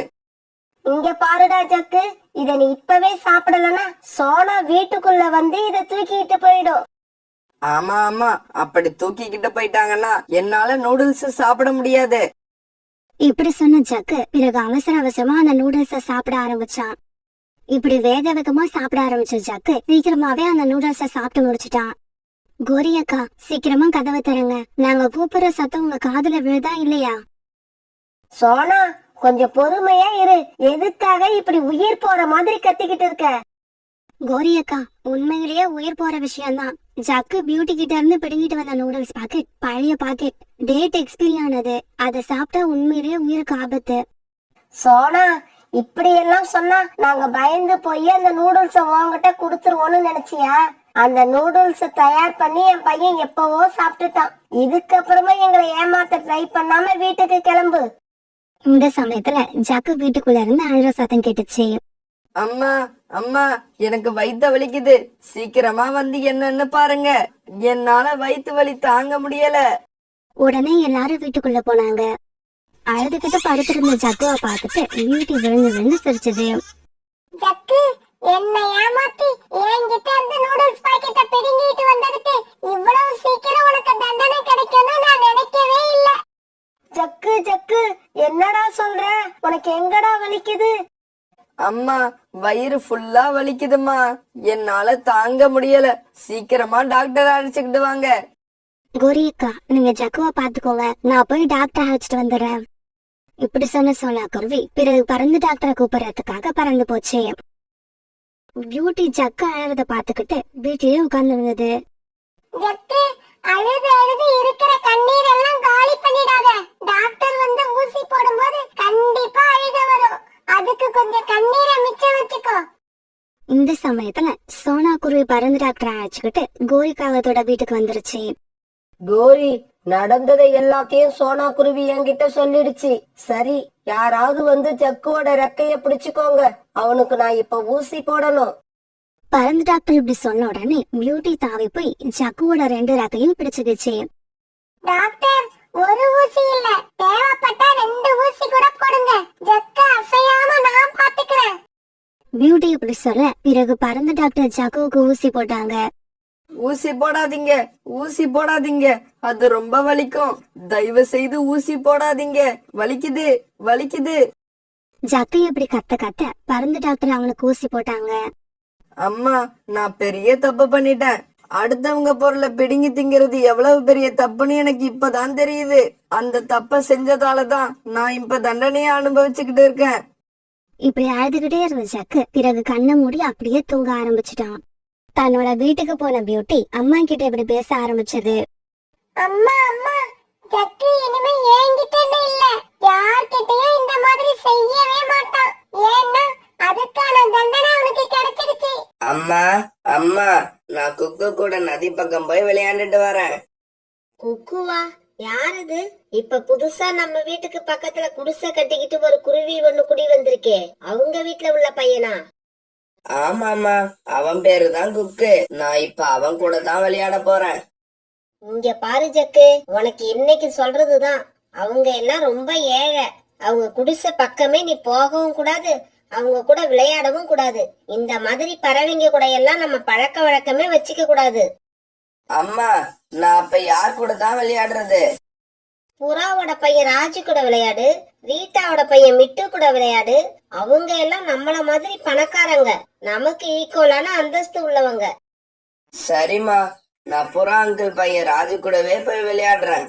இங்க பாருடா ஜக்கு, இத நீ இப்பவே சாப்பிடலன்னா சோனா வீட்டுக்குள்ள வந்து இத தூக்கிட்டு போயிடும். ஆமா ஆமா, அப்படி தூக்கிக்கிட்டு போயிட்டாங்கன்னா என்னால நூடுல்ஸ் சாப்பிட முடியாது. இப்படி சொன்ன ஜக்கு பிறகு அவசர அவசரமா அந்த நூடுல்ஸ சாப்பிட ஆரம்பிச்சான். இப்படி வேக வேகமா சாப்பிட ஆரம்பிச்ச ஜக்கு சீக்கிரமாவே அந்த நூடுல்ஸ சாப்பிட்டு முடிச்சிட்டான். கோரியக்கா, சீக்கிரமா கதவை தரங்க. நாங்க கூப்பிடுற சத்தம் உங்க காதுல விழுதா இல்லையா? சோனா, கொஞ்சம் பொறுமையா இரு. எதுக்காக இப்படி உயிர் போற மாதிரி கத்திக்கிட்டு இருக்க? கோரியக்கா, உண்மையிலேயே உயிர் போற விஷயம்தான். ஜக்கு பியூட்டி கிட்ட இருந்து பிடுங்கிட்டு வந்த நூடுல்ஸ் பாக்கெட் பழைய பாக்கெட், டேட் எக்ஸ்பைரி ஆனது. அதை சாப்பிட்டா உண்மையிலேயே உயிருக்கு ஆபத்து. சோனா, இப்படி எல்லாம் சொன்னா நாங்க பயந்து போய் அந்த நூடுல்ஸ உங்ககிட்ட குடுத்துருவோம்னு நினைச்சியா? அந்த நூடுல்ஸ் தயார் பண்ணி என் பையன் எப்பவோ சாப்பிட்டுட்டான். இதுக்கப்புறமா எங்களை ஏமாத்த ட்ரை பண்ணாம வீட்டுக்கு கிளம்பு. இந்த சமயத்துல ஜக்கு வீட்டுக்குள்ள இருந்து அழுற சத்தம் கேட்டுச்சு. அம்மா அம்மா, எனக்கு வயித்த வலிக்குது. சீக்கிரமா வந்து என்னன்னு பாருங்க. என்னால வயித்து வலி தாங்க முடியல. உடனே எல்லாரும் வீட்டுக்குள்ள போனாங்க. அழுதுகிட்டு படுத்திருந்த ஜக்குவை பார்த்துட்டு பியூட்டி விழுந்து விழுந்து சிரிச்சது. ஜக்கு, என்னை ஏமாத்தி என்கிட்ட அந்த நூடுல்ஸ் பாக்கெட்ட பிடுங்கிட்டு வந்ததுக்கு இவ்வளவு சீக்கிரம் உனக்கு தண்டனை கிடைக்கும்னு நான் நினைக்கவே இல்ல. ஜக்கு ஜக்கு, என்னடா சொல்ற? உனக்கு எங்கடா வலிக்குது? அம்மா, வயிறு ஃபுல்லா வலிக்குதுமா. என்னால தாங்க முடியல. சீக்கிரமா டாக்டர் அழைச்சுக்கிட்டு வாங்க. கோரியக்கா, நீங்க ஜக்குவை பாத்துக்கோங்க, நான் போய் டாக்டர் அழைச்சிட்டு வந்துடுறேன். இப்படி சொன்ன சோனா குருவி பிறகு பறந்து டாக்டரை கூப்பிடுறதுக்காக பறந்து போச்சு. பியூட்டி ஜக்கு அழறத பாத்துக்கிட்டு வீட்டிலேயே உட்கார்ந்து இருந்தது. ஜக்கு, அழுது அழுது இருக்கிற கண்ணீர் எல்லாம் காலி பண்ணிடாத. டாக்டர் வந்து ஊசி போடும்போது கண்டிப்பா அழுக வரும். அதுக்கு கொஞ்சம் கண்ணீரை மிச்சம் வச்சுக்கோ. இந்த சமயத்துல சோனா குருவி பறந்து டாக்டரை அழைச்சுக்கிட்டு கோரிக்காவத்தோட வீட்டுக்கு வந்துருச்சு. கோரி, நடந்ததை எல்லாத்தையும் சோனா குருவி என்கிட்ட சொல்லிடுச்சு. சரி, யாராவது வந்து ஜக்குவோட ரெக்கைய பிடிச்சுக்கோங்க. அவனுக்கு நான் இப்ப ஊசி போடணும். பறந்து டாக்டர் இப்படி சொன்ன உடனே பியூட்டி தாவி போய் ஜக்குவோட 2 ரெக்கையும் பிடிச்சுக்கிச்சு. டாக்டர், ஒரு ஊசி இல்ல, தேவைப்பட்டா 2 ஊசி கூட போடுங்க. ஜக்க அசையாம நான் பாத்துக்கிறேன். பியூட்டி இப்படி சொல்ல பிறகு பறந்து டாக்டர் ஜக்குவுக்கு ஊசி போட்டாங்க. ஊசி போடாதீங்க, ஊசி போடாதீங்க. அது ரொம்ப வலிக்கும். தயவு செய்து ஊசி போடாதீங்க. வலிக்குது, வலிக்குது. ஜக்கு இப்படி கத்த கத்த பறந்து டாக்டர் அவனுக்கு ஊசி போட்டாங்க. அம்மா, நான் பெரிய தப்பு பண்ணிட்டேன். அடுத்தவங்க பொருளை பிடுங்கி திங்கிறது எவ்வளவு பெரிய தப்புன்னு எனக்கு இப்பதான் தெரியுது. அந்த தப்ப செஞ்சதாலதான் நான் இப்ப தண்டனையை அனுபவிச்சுக்கிட்டு இருக்கேன். இப்படி அழுதுகிட்டே இருந்த ஜக்கு பிறகு கண்ணை மூடி அப்படியே தூங்க ஆரம்பிச்சிட்டான். தன்னோட வீட்டுக்கு போன பியூட்டி அம்மா கிட்ட இப்படி பேச ஆரம்பிச்சது. அம்மா அம்மா, ஜக்கு இனிமே என்கிட்ட இல்ல, யார்கிட்டயும் இந்த மாதிரி செய்யவே மாட்டான். ஏன்னா அதுக்கான தண்டனை அவனுக்கு கிடைச்சிடுச்சு. அம்மா அம்மா, நான் குக்கு கூட நதி பக்கம் போய் விளையாண்டுட்டு வரேன். குக்குவா? யாரது? இப்ப புதுசா நம்ம வீட்டுக்கு பக்கத்துல குடிசை கட்டிக்கிட்டு ஒரு குருவி ஒண்ணு குடி வந்திருக்கே, அவங்க வீட்டுல உள்ள பையனா? ஆமாமா, அவன் பேரு தான் குக்கு. நான் இப்ப அவன் கூட தான் விளையாட போறேன். இங்க பாரு ஜக்கு, உனக்கு இன்னைக்கு சொல்றதுதான். அவங்க எல்லாம் ரொம்ப ஏழை. அவங்க குடிசை பக்கமே நீ போகவும் கூடாது, அவங்க கூட விளையாடவும் கூடாது. இந்த மாதிரி பறவைங்க கூட எல்லாம் நம்ம பழக்க வழக்கமே வச்சுக்க கூடாது. அம்மா, நான் அப்ப யார் கூட தான் விளையாடுறது? புறாவோட பையன் ராஜு கூட விளையாடு, ரீட்டாவோட பையன் மிட்டு கூட விளையாடு. அவங்க எல்லாம் நம்மள மாதிரி பணக்காரங்க, நமக்கு ஈக்குவலான அந்தஸ்து உள்ளவங்க. சரிம்மா, நான் புறா அங்கிள் பையன் ராஜு கூடவே போய் விளையாடுறேன்.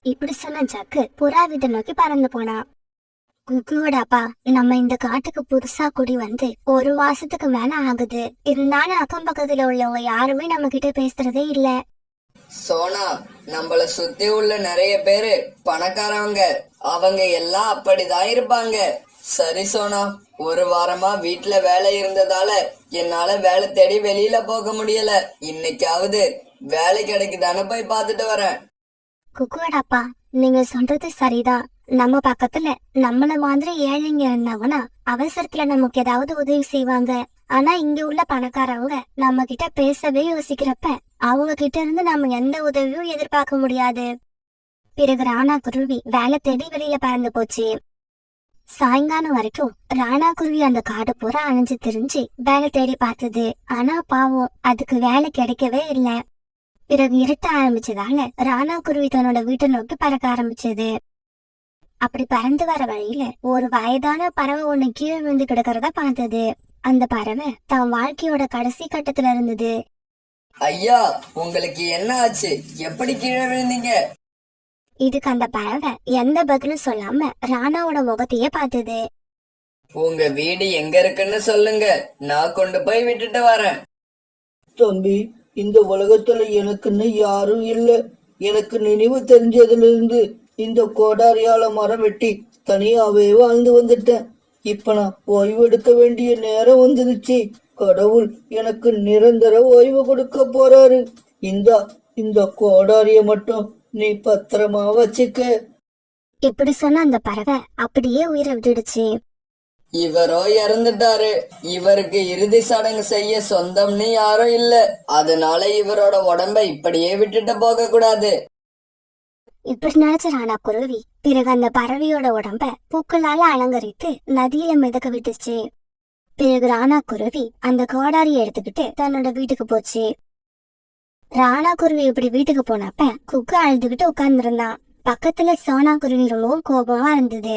இப்படி சொன்ன ஜக்கு புறா வீட்டை நோக்கி பறந்து போனா. குக்குவோட அப்பா, நம்ம இந்த காட்டுக்கு புதுசா குடி வந்து 1 மாசத்துக்கு மேல ஆகுது. இருந்தாலும் அக்கம் பக்கத்துல உள்ளவங்க யாருமே நம்ம கிட்ட பேசுறதே இல்ல. சோனா, நம்மள சுத்தி உள்ள நிறைய பேரு பணக்காரவங்க. அவங்க எல்லாம் அப்படிதான் இருப்பாங்க. சரி சோனா, 1 வாரமா வீட்டுல வேலை இருந்ததால என்னால வேலை தேடி வெளியில போக முடியல. இன்னைக்காவது வேலை கிடைக்குதான்னு போய் பார்த்துட்டு வரேன். குக்குவோட அப்பா, நீங்க சொல்றது சரிதான். நம்ம பக்கத்துல நம்மள மாதிரி ஏழைங்க இருந்தாங்கன்னா அவசரத்துல நமக்கு ஏதாவது உதவி செய்வாங்க. ஆனா இங்க உள்ள பணக்காரவங்க நம்ம கிட்ட பேசவே யோசிக்கிறப்ப அவங்க கிட்ட இருந்து நம்ம எந்த உதவியும் எதிர்பார்க்க முடியாது. பிறகு ராணா குருவி வேலை தேடி வெளியில பறந்து போச்சு. சாயங்காலம் வரைக்கும் ராணா குருவி அந்த காடு பூரா அணைஞ்சு திரிஞ்சு வேலை தேடி பார்த்தது. ஆனா பாவம், அதுக்கு வேலை கிடைக்கவே இல்ல. பிறகு இருட்ட ஆரம்பிச்சதால ராணா குருவி தன்னோட வீட்டை நோக்கி பறக்க ஆரம்பிச்சது. அப்படி பறந்து வர வழியில ஒரு வயதான பறவை ஒண்ணு கீழே விழுந்து கிடக்கிறத பார்த்தது. அந்த பறவை தான் வாழ்க்கையோட கடைசி கட்டத்துல இருந்தது. ஐயா, உங்களுக்கு என்ன ஆச்சு? எப்படி கீழே விழுந்தீங்க? இதுக்கு அந்த பறவை எந்த பதிலும் சொல்லாம ராணாவோட முகத்தையே பார்த்தது. உங்க வீடு எங்க இருக்குன்னு சொல்லுங்க, நான் கொண்டு போய் விட்டுட்டு வரேன். தம்பி, இந்த உலகத்துல எனக்குன்னு யாரும் இல்ல. எனக்கு நினைவு தெரிஞ்சதுல இருந்து இந்த கோடாரியால மரம் வெட்டி தனியாவே வாழ்ந்து வந்துட்டேன். இப்ப நான் ஓய்வு எடுக்க வேண்டிய நேரம் வந்துருச்சு. கடவுள் எனக்கு நிரந்தர ஓய்வு கொடுக்க போறாரு. இந்த கோடாரிய மட்டும் நீ பத்திரமா வச்சுக்க. இப்படி சொன்ன அந்த பறவை அப்படியே உயிரை விட்டுடுச்சு. இவரோ இறந்துட்டாரு. இவருக்கு இறுதி சடங்கு செய்ய சொந்தம்னு யாரும் இல்ல. அதனால இவரோட உடம்ப இப்படியே விட்டுட்டு போக கூடாது. இப்படி நினைச்ச ராணா குருவி பிறகு அந்த பறவையோட உடம்ப பூக்களால அலங்கரித்து நதியில மிதக்க விட்டுச்சு. பிறகு ராணா குருவி அந்த கோடாரியை எடுத்துக்கிட்டு தன்னோட வீட்டுக்கு போச்சு. ராணா குருவி இப்படி வீட்டுக்கு போனப்ப குக்கு அழுதுகிட்டு உட்கார்ந்துருந்தான். பக்கத்துல சோனா குருவி ரொம்பவும் கோபமா இருந்தது.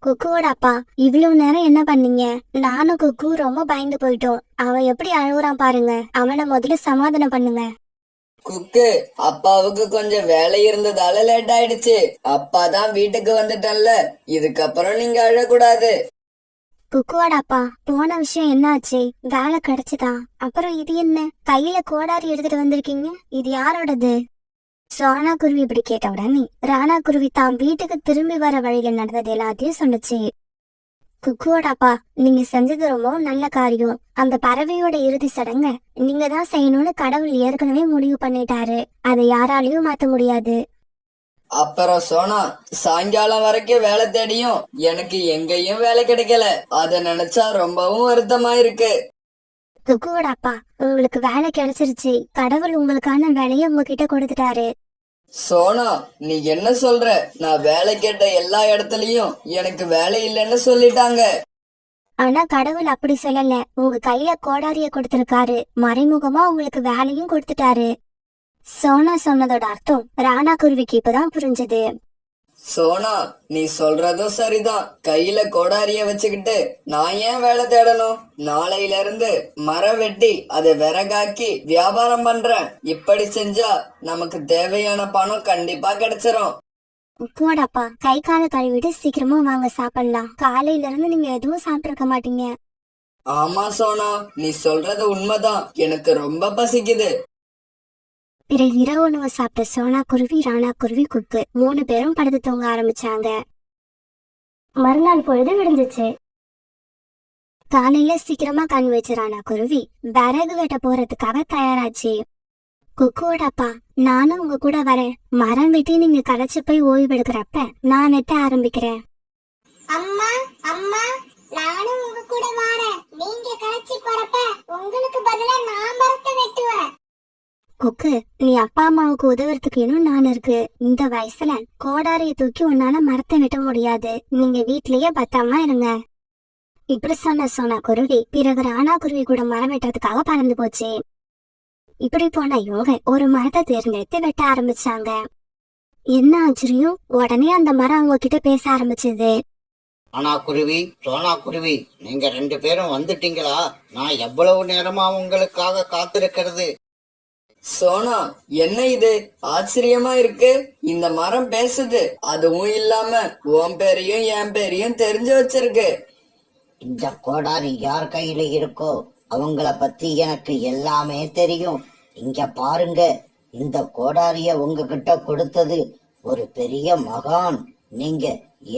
குக்குவோட அப்பா, இவ்வளவு நேரம் என்ன பண்ணீங்க? நானும் குக்கு ரொம்ப பயந்து போயிட்டோம். அவன் எப்படி அழுகுறான் பாருங்க. அவனை முதல்ல சமாதானம் பண்ணுங்க. குக்கு, அப்பாவுக்கு கொஞ்சம் வேலை இருந்ததால லேட் ஆயிடுச்சு. அப்பா தான் வீட்டுக்கு வந்துட்டன்ல, இதுக்கப்புறம் நீங்க அழக்கூடாது. குக்குவோட அப்பா, போன விஷயம் என்னாச்சு? வேலை கிடைச்சதா? அப்புறம் இது என்ன கையில கோடாரி எடுத்துட்டு வந்திருக்கீங்க? இது யாரோடது? சோனா குருவி இப்படி கேட்ட உடனே ராணா குருவி தான் வீட்டுக்கு திரும்பி வர வழியில நடந்தது எல்லாத்தையும் சொன்னுச்சு. குக்குவோட அப்பா, நீங்க செஞ்சது ரொம்ப நல்ல காரியம். அந்த பறவையோட இறுதி சடங்க நீங்க தான் செய்யணும்னு கடவுள் ஏற்கனவே முடிவு பண்ணிட்டாரு. அதை யாராலையும் மாத்த முடியாது. அப்புறம் சோனா, சாயங்காலம் வரைக்கும் வேலை தேடியும் எனக்கு எங்கேயும் வேலை கிடைக்கல. அத நினைச்சா ரொம்பவும் வருத்தமா இருக்கு. குக்குவோட அப்பா, உங்களுக்கு வேலை கிடைச்சிருச்சு. கடவுள் உங்களுக்கான வேலையை உங்ககிட்ட கொடுத்துட்டாரு. சோனா, நீ என்ன சொல்ற? நான் வேலை கேட்ட எல்லா இடத்துலயும் எனக்கு வேலை இல்லைன்னு சொல்லிட்டாங்க. ஆனா கடவுள் அப்படி சொல்லல. உங்க கையில கோடாரிய கொடுத்திருக்காரு. மறைமுகமா உங்களுக்கு வேலையும் கொடுத்துட்டாரு. சோனா சொன்னதோட அர்த்தம் ராணா குருவிக்கு இப்பதான் புரிஞ்சது. சோனா, நீ சொல்றதும் சரிதான். கையில கோடாரிய வச்சுக்கிட்டு நான் ஏன் வேலை தேடணும்? நாளையில இருந்து மரம் வெட்டி அதை விறகாக்கி வியாபாரம் பண்றேன். இப்படி செஞ்சா நமக்கு தேவையான பணம் கண்டிப்பா கிடைச்சிரும். உப்போட அப்பா, கை கால கழுவிட்டு சீக்கிரமா வாங்க சாப்பிடலாம். காலையில இருந்து நீங்க எதுவும் சாப்பிட்டிருக்க மாட்டீங்க. ஆமா சோனா, நீ சொல்றது உண்மைதான். எனக்கு ரொம்ப பசிக்குது. பிறகு இரவு உணவு சாப்பிட்ட சோனா குருவி, ராணா குருவி, குக்கு 3 பேரும் படுத்து தூங்க ஆரம்பிச்சாங்க. மறுநாள் பொழுது விடிஞ்சிச்சு. காலையில சீக்கிரமா கண் வச்ச ராணா குருவி விறகு வெட்ட போறதுக்காக தயாராச்சு. குக்குவோட அப்பா, நானும் உங்க கூட வரேன். மரம் வெட்டி நீங்க களைச்சு போய் ஓய்வு எடுக்கிறப்ப நான் வெட்ட ஆரம்பிக்கிறேன். அம்மா அம்மா, நானும் உங்க கூட வரேன். நீங்க களைச்சி உனக்கு நீ அப்பா அம்மாவுக்கு உதவுறதுக்கு இன்னும் நான் இருக்கு. இந்த வயசுல கோடாரிய தூக்கி உன்னால மரத்தை வெட்ட முடியாது. நீங்க வீட்லயே பத்திரமா இருங்க. இப்படி சொன்ன குருவி பிறகு ராணா குருவி கூட மரம் வெட்டுறதுக்காக பறந்து போச்சு. இப்படி போன இவங்க ஒரு மரத்தை தேர்ந்தெடுத்து வெட்ட ஆரம்பிச்சாங்க. என்ன ஆச்சரியம், உடனே அந்த மரம் அவங்க கிட்ட பேச ஆரம்பிச்சது. ஆனா குருவி, சோனா குருவி, நீங்க 2 பேரும் வந்துட்டீங்களா? நான் எவ்வளவு நேரமா உங்களுக்காக காத்திருக்கிறது. சோனா, என்ன இது ஆச்சரியமா இருக்கு. இந்த மரம் பேசுது, அதுவும் இல்லாம உன் பேரையும் என் பேரையும் தெரிஞ்சு வச்சிருக்கு. இந்த கோடாரி யார் கையில இருக்கோ அவங்கள பத்தி எனக்கு எல்லாமே தெரியும். இங்க பாருங்க, இந்த கோடாரிய உங்ககிட்ட கொடுத்தது ஒரு பெரிய மகான். நீங்க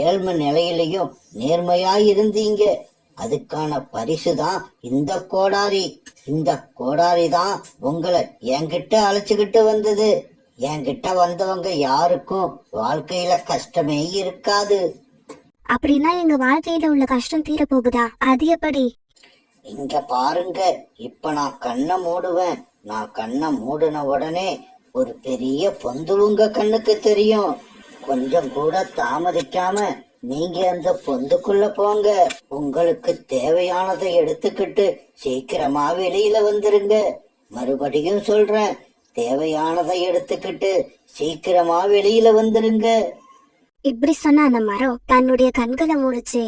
ஏழ்மை நிலையிலையும் நேர்மையா இருந்தீங்க. அதுக்கான பரிசு தான் இந்த கோடாரி. இந்த கோடாரி தான் உங்களை என்கிட்ட அழைச்சுக்கிட்டு வந்தது. என்கிட்ட வந்தவங்க யாருக்கும் வாழ்க்கையில கஷ்டமே இருக்காது. அப்படின்னா எங்க வாழ்க்கையில உள்ள கஷ்டம் தீர போகுதா? அது எப்படி? இங்க பாருங்க, இப்ப நான் கண்ணை மூடுவேன். நான் கண்ணை மூடின உடனே ஒரு பெரிய பொந்து உங்க கண்ணுக்கு தெரியும். கொஞ்சம் கூட தாமதிக்காம நீங்க அந்த பொந்துக்குள்ள போங்க. உங்களுக்கு தேவையானதை எடுத்துக்கிட்டு சீக்கிரமா வெளியில வந்துருங்க. மறுபடியும் சொல்றேன், தேவையானதை எடுத்துக்கிட்டு சீக்கிரமா வெளியில வந்துருங்க. இப்படி சொன்ன அந்த மரம் தன்னுடைய கண்களை மூடுச்சு.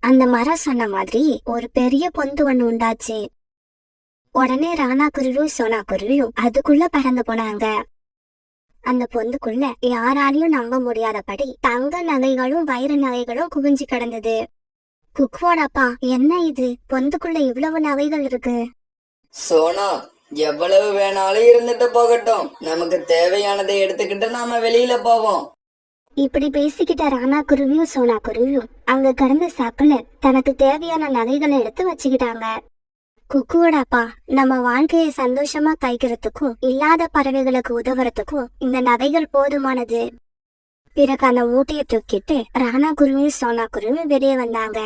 அந்த மரம் சொன்ன மாதிரி ஒரு பெரிய பொந்து ஒண்ணு உண்டாச்சு. உடனே ராணா குருவியும் சோனா குருவியும் அதுக்குள்ள பறந்து போனாங்க. அந்த பொந்துக்குள்ள யாராலையும் நம்ப முடியாதபடி தங்க நகைகளும் வைர நகைகளும் குவிஞ்சு கிடந்தது. குக்குவோட அப்பா, என்ன இது, பொந்துக்குள்ள இவ்வளவு நகைகள் இருக்கு? சோனா, எவ்வளவு வேணாலும் இருந்துட்டு போகட்டும், நமக்கு தேவையானதை எடுத்துக்கிட்டு நாம வெளியில போவோம். இப்படி பேசிக்கிட்ட ராணா குருவியும் சோனா குருவியும் அங்க கிடந்த சாக்குல தனக்கு தேவையான நகைகளை எடுத்து வச்சுக்கிட்டாங்க. குக்குவோட அப்பா, நம்ம வாழ்க்கையை சந்தோஷமா கைக்கிறதுக்கும் இல்லாத பறவைகளுக்கு உதவுறதுக்கும் இந்த நகைகள் போதுமானது. பிறகு அந்த மூட்டையை தூக்கிட்டு ராணா குருவியும் சோனா குருவியும் வெளியே வந்தாங்க.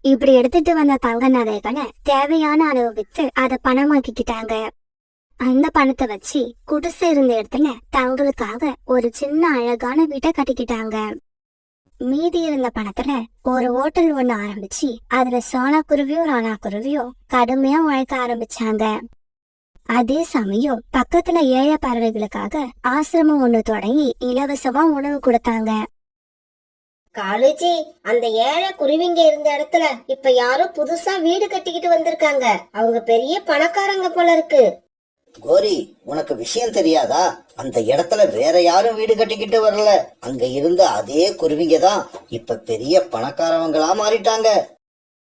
இப்படி எடுத்துட்டு வந்த தங்க நகைகளை தேவையான அளவு வித்து அதை பணமாக்கிக்கிட்டாங்க. அந்த பணத்தை வச்சு குடிசை இருந்த இடத்துல தங்களுக்காக ஒரு சின்ன அழகான வீட்டை கட்டிக்கிட்டாங்க. மீதி இருந்த பணத்துல ஒரு ஹோட்டல் ஒண்ணு ஆரம்பிச்சு அதுல சோனா குருவியும் ராணா குருவியும் கடுமையா உழைக்க ஆரம்பிச்சாங்க. அதே சமயம் பக்கத்துல ஏழை பறவைகளுக்காக ஆசிரமம் ஒண்ணு தொடங்கி இலவசமா உணவு கொடுத்தாங்க. காலுஜி, அந்த ஏழை குருவிங்க இருந்த இடத்துல இப்ப யாரோ புதுசா வீடு கட்டிக்கிட்டு வந்திருக்காங்க. அவங்க பெரிய பணக்காரங்க போல இருக்கு. கோரி, உனக்கு விஷயம் தெரியாதா? அந்த இடத்துல வேற யாரும் வீடு கட்டிக்கிட்டு வரல. அங்க இருந்த அதே குருவிங்க தான் இப்ப பெரிய பணக்காரவங்களா மாறிட்டாங்க.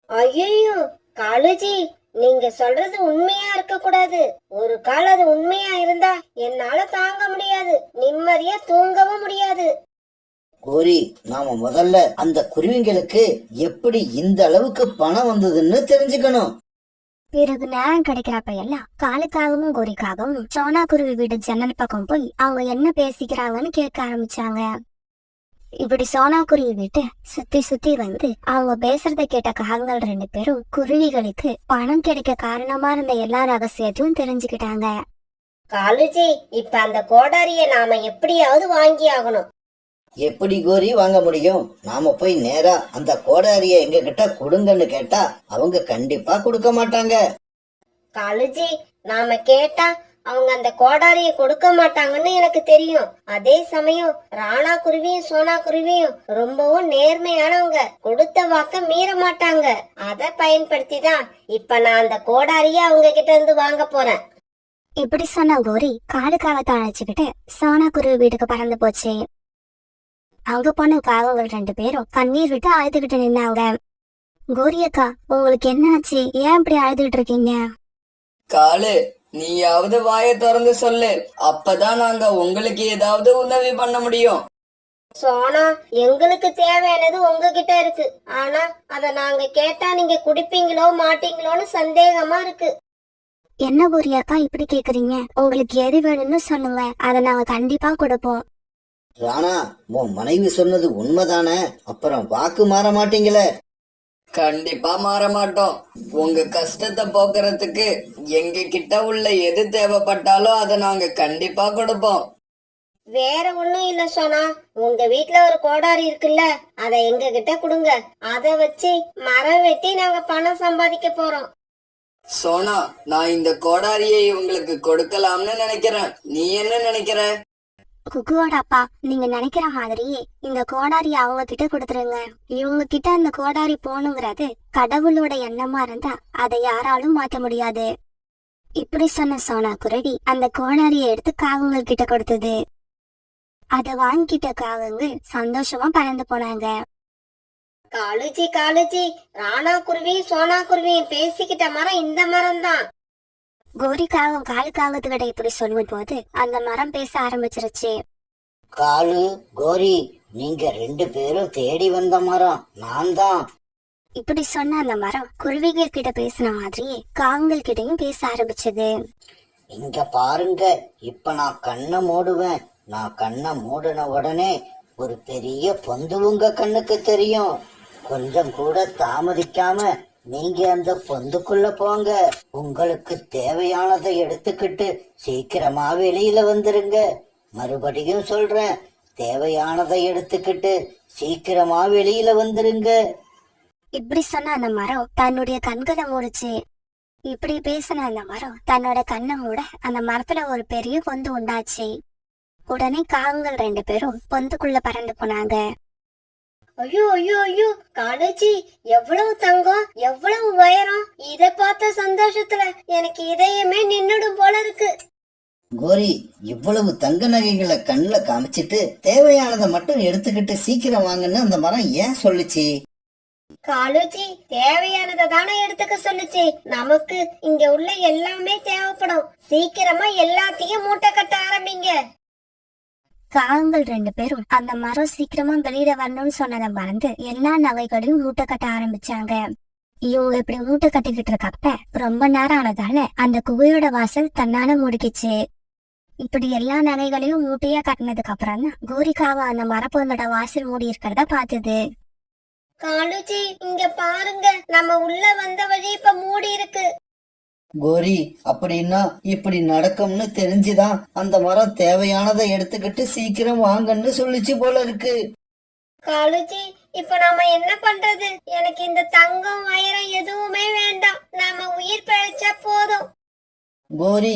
ஐயோ காலுஜி, நீங்க சொல்றது உண்மையா இருக்க கூடாது. ஒரு காலம் அது உண்மையா இருந்தா என்னால தாங்க முடியாது, நிம்மதியா தூங்கவும் முடியாது. கோரி, நாம முதல்ல அந்த குருவிங்களுக்கு எப்படி இந்த அளவுக்கு பணம் வந்ததுன்னு தெரிஞ்சுக்கணும். பிறகு நேரம் கிடைக்கிறப்ப எல்லாம் காலுக்காகவும் கோரிக்காகவும் சோனா குருவி வீடு ஜன்னல் பக்கம் போய் அவங்க என்ன பேசிக்கிறாங்கன்னு கேட்க ஆரம்பிச்சாங்க. இப்படி சோனா குருவி வீட்டை சுத்தி சுத்தி வந்து அவங்க பேசுறத கேட்ட காகங்கள் 2 பேரும் குருவிகளுக்கு பணம் கிடைக்க காரணமா இருந்த எல்லா ரகசியத்தையும் தெரிஞ்சுக்கிட்டாங்க. காலுஜி, இப்ப அந்த கோடாரிய நாம எப்படியாவது வாங்கி ஆகணும். எப்படி கோரி வாங்க முடியும்? நாம போய் நேரா அந்த கோடாரிய எங்க கிட்ட கொடுங்கன்னு கேட்டா அவங்க கண்டிப்பா கொடுக்க மாட்டாங்க. காலுஜி, நாம கேட்டா அவங்க அந்த கோடாரிய கொடுக்க மாட்டாங்கன்னு எனக்கு தெரியும். அதே சமயம் ராணா குருவியும் சோனா குருவியும் ரொம்பவும் நேர்மையானவங்க, கொடுத்த வாக்க மீற மாட்டாங்க. அத பயன்படுத்தி தான் இப்ப நான் அந்த கோடாரிய அவங்க கிட்ட இருந்து வாங்க போறேன். இப்படி சொன்ன கோரி காலுக்காகத்தை அழைச்சுக்கிட்டு சோனா குருவி வீட்டுக்கு பறந்து போச்சு. அங்க போன காகங்கள் 2 பேரும் கண்ணீர் விட்டு அழுதுகிட்டு நின்னாங்க. கோரியக்கா, உங்களுக்கு என்ன ஆச்சு? ஏன் இப்படி அழுதுகிட்டு இருக்கீங்க? காலு, நீயாவது வாயை திறந்து சொல்லு, அப்பதான் நாங்க உங்களுக்கு ஏதாவது உதவி பண்ண முடியும். சோனா, எங்களுக்கு தேவையானது உங்ககிட்ட இருக்கு. ஆனா அத நாங்க கேட்டா நீங்க குடிப்பீங்களோ மாட்டீங்களோன்னு சந்தேகமா இருக்கு. என்ன கோரியக்கா இப்படி கேக்குறீங்க? உங்களுக்கு எது வேணும்னு சொல்லுங்க, அதை நாங்க கண்டிப்பா கொடுப்போம். ராணா, உன் மனைவி சொன்னது உண்மைதானே? அப்புறம் வாக்கு மாற மாட்டீங்களே? கண்டிப்பா மாற மாட்டோம். உங்க கஷ்டத்தை போக்குறதுக்கு எங்க கிட்ட உள்ள எது தேவைப்பட்டாலும் அதை நாங்க கண்டிப்பா கொடுப்போம். வேற ஒண்ணும் இல்ல சோனா, உங்க வீட்ல ஒரு கோடாரி இருக்குல்ல, அத எங்க கிட்ட கொடுங்க. அத வச்சு மரம் வெட்டி நாங்க பணம் சம்பாதிக்க போறோம். சோனா, நான் இந்த கோடாரியை உங்களுக்கு கொடுக்கலாம்னு நினைக்கிறேன். நீ என்ன நினைக்கிற? குக்குவோட அப்பா, நீங்க நினைக்கிற மாதிரியே இந்த கோடாரி அவங்க கிட்ட கொடுத்துருங்க. இவங்க கிட்ட அந்த கோடாரி போகணுங்கிறது கடவுளோட எண்ணமா இருந்தா அதை யாராலும் மாத்த முடியாது. இப்படி சொன்ன சோனா குருவி அந்த கோடாரியை எடுத்து காகங்கள் கிட்ட கொடுத்தது. அதை வாங்கிட்ட காகங்கள் சந்தோஷமா பறந்து போனாங்க. காலுஜி காலுஜி, ராணா குருவியும் சோனா குருவியும் பேசிக்கிட்ட மரம் இந்த மரம் தான். கோரி காகம் காலு காகத்துக்கிட்ட இப்படி சொல்லும் போது அந்த மரம் பேச ஆரம்பிச்சிருச்சு. காலு, கோரி, நீங்க 2 பேரும் தேடி வந்த மரம் நான் தான். இப்படி சொன்ன அந்த மரம் குருவிகள் கிட்ட பேசின மாதிரியே காகங்கள் கிட்டயும் பேச ஆரம்பிச்சது. இங்க பாருங்க, இப்ப நான் கண்ணை மூடுவேன். நான் கண்ணை மூடின உடனே ஒரு பெரிய பொந்து உங்க கண்ணுக்கு தெரியும். கொஞ்சம் கூட தாமதிக்காம நீங்க அந்த பொந்துக்குள்ள போங்க. உங்களுக்கு தேவையானதை எடுத்துக்கிட்டு சீக்கிரமா வெளியில வந்துருங்க. மறுபடியும் சொல்றேன், தேவையானதை எடுத்துக்கிட்டு சீக்கிரமா வெளியில வந்துருங்க. இப்படி சொன்ன அந்த மரம் தன்னுடைய கண்களை மூடுச்சு. இப்படி பேசின அந்த மரம் தன்னோட கண்ணை மூட அந்த மரத்துல ஒரு பெரிய பொந்து உண்டாச்சு. உடனே காகங்கள் 2 பேரும் பொந்துக்குள்ள பறந்து போனாங்க. ஐயோ ஐயோ ஐயோ, காலுஜி எவ்வளவு தங்கம், எவ்வளவு உயரம்! இத பார்த்த சந்தோஷத்துல எனக்கு இதயமே நின்னுடும் போல இருக்கு. கோரி, இவ்வளவு தங்க நகைகளை கண்ணுல காமிச்சிட்டு தேவையானதை மட்டும் எடுத்துக்கிட்டு சீக்கிரம் வாங்கன்னு அந்த மரம் ஏன் சொல்லுச்சு? காலுஜி, தேவையானதை தானே எடுத்துக்க சொல்லுச்சு. நமக்கு இங்க உள்ள எல்லாமே தேவைப்படும். சீக்கிரமா எல்லாத்தையும் மூட்டை கட்ட ஆரம்பிங்க. காகங்கள் 2 பேரும் அந்த மரம் சீக்கிரமா வெளியில வரணும்னு சொன்னதை மறந்து எல்லா நகைகளையும் மூட்டை கட்ட ஆரம்பிச்சாங்க. இவங்க இப்படி மூட்டை கட்டிக்கிட்டு இருக்கப்ப ரொம்ப நேரம் ஆனதால அந்த குகையோட வாசல் தன்னால முடிக்கிச்சு. இப்படி எல்லா நகைகளையும் மூட்டையா கட்டினதுக்கு அப்புறம் தான் கோரிக்காக அந்த மரப்பொந்தோட வாசல் மூடி இருக்கிறத பார்த்தது. காலுஜி, இங்க பாருங்க, நம்ம உள்ள வந்த வழி இப்ப மூடி இருக்கு. கோரி, அப்படின்னா இப்படி நடக்கும்னு தெரிஞ்சுதான் அந்த மரம் தேவையானதை எடுத்துக்கிட்டு சீக்கிரம் வாங்கன்னு சொல்லிச்சு போல இருக்கு. காலுஜி, இப்ப நாம என்ன பண்றது? எனக்கு இந்த தங்கம் வயிறம் எதுவுமே வேண்டாம். நாம உயிர் பிழைச்சா போதும். கோரி,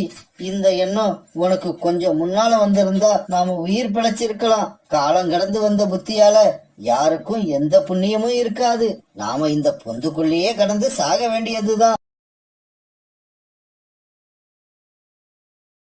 இந்த எண்ணம் உனக்கு கொஞ்சம் முன்னால வந்திருந்தா நாம உயிர் பிழைச்சிருக்கலாம். காலம் கடந்து வந்த புத்தியால யாருக்கும் எந்த புண்ணியமும் இருக்காது. நாம இந்த பொந்துக்குள்ளேயே கடந்து சாக வேண்டியதுதான்.